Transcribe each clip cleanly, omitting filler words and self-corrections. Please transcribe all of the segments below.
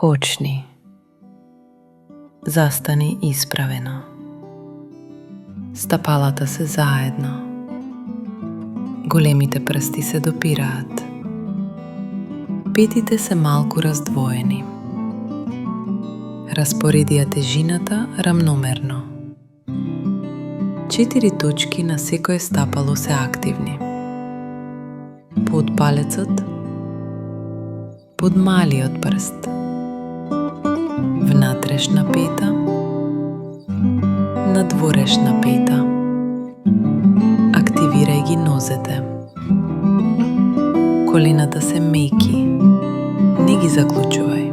Почни. Застани исправено. Стапалата се заедно. Големите прсти се допираат. Петите се малку раздвоени. Распореди ја тежината рамномерно. 4 точки на секое стапало се активни. Под палецот, под малиот прст, внатрешна пета, надворешна пета. Активирај ги нозете. Колената се меки, не ги заклучувај.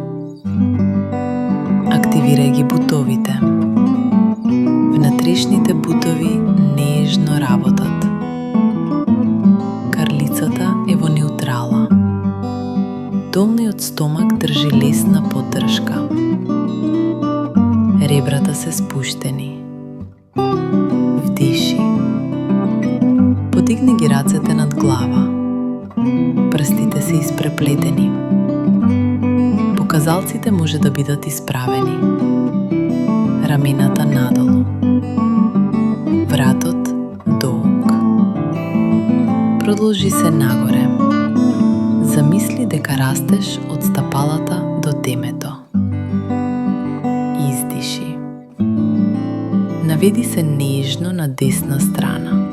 Активирај ги бутовите. Внатрешните бутови нежно работат. Карлицата е во неутрала. Долниот стомак држи лесна поддршка. Ребрата се спуштени. Вдиши. Подигни ги рацете над глава. Прстите се испреплетени. Показалците може да бидат исправени. Рамената надолу. Вратот долг. Продолжи се нагоре. Замисли дека растеш од стапалата до темето. Издиши. Наведи се нежно на десна страна.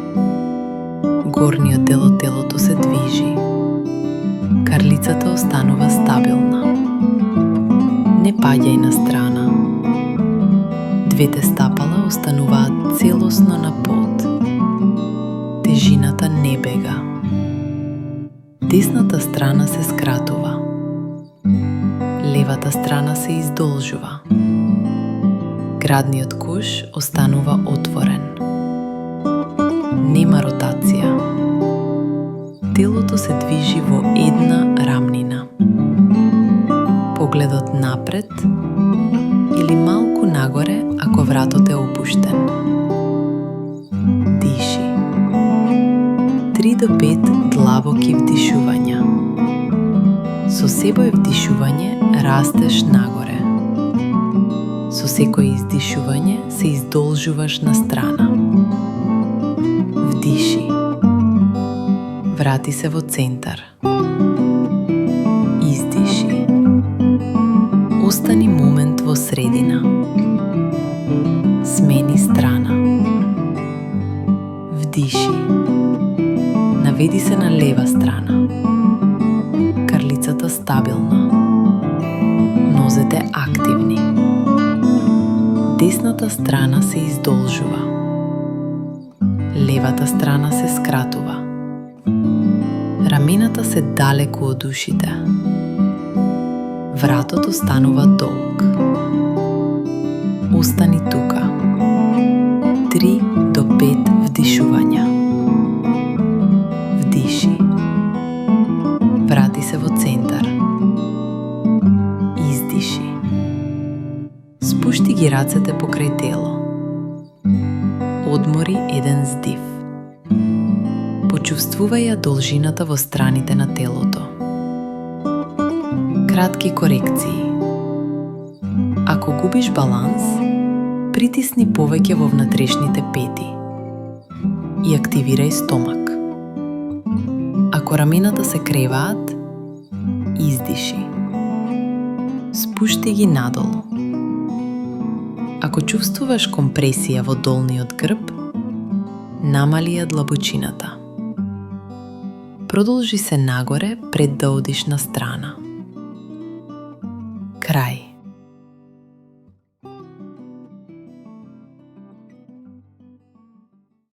Горниот дел од телото се движи. Карлицата останува стабилна. Не паѓај на страна. Двете стапала остануваат целосно на под. Тежината не бега. Десната страна се скратува. Левата страна се издолжува. Градниот кош останува отворен. Нема ротација. Телото се движи во една рамнина. Погледот напред или малку нагоре ако вратот е опуштен. Диши. 3 до 5 длабоки вдишувања. Со секој вдишување растеш нагоре. Со секој издишување се издолжуваш на страна. Вдиши. Врати се во центар. Издиши. Остани момент во средина. Смени страна. Вдиши. Наведи се на лева страна. Карлицата стабилна. Нозете активни. Десната страна се издолжува. Левата страна се скратува. Рамената се далеку од ушите. Вратот останува долг. Остани тука. 3 до 5 вдишувања. Вдиши. Врати се во центар. Издиши. Спушти ги рацете покрај тело. Одмори еден здив. Почувствувај ја должината во страните на телото. Кратки корекции. Ако губиш баланс, притисни повеќе во внатрешните пети и активирај стомак. Ако рамената се креваат, издиши. Спушти ги надолу. Ако чувствуваш компресија во долниот грб, намали ја длабочината. Продолжи се нагоре пред да одиш на страна. Крај.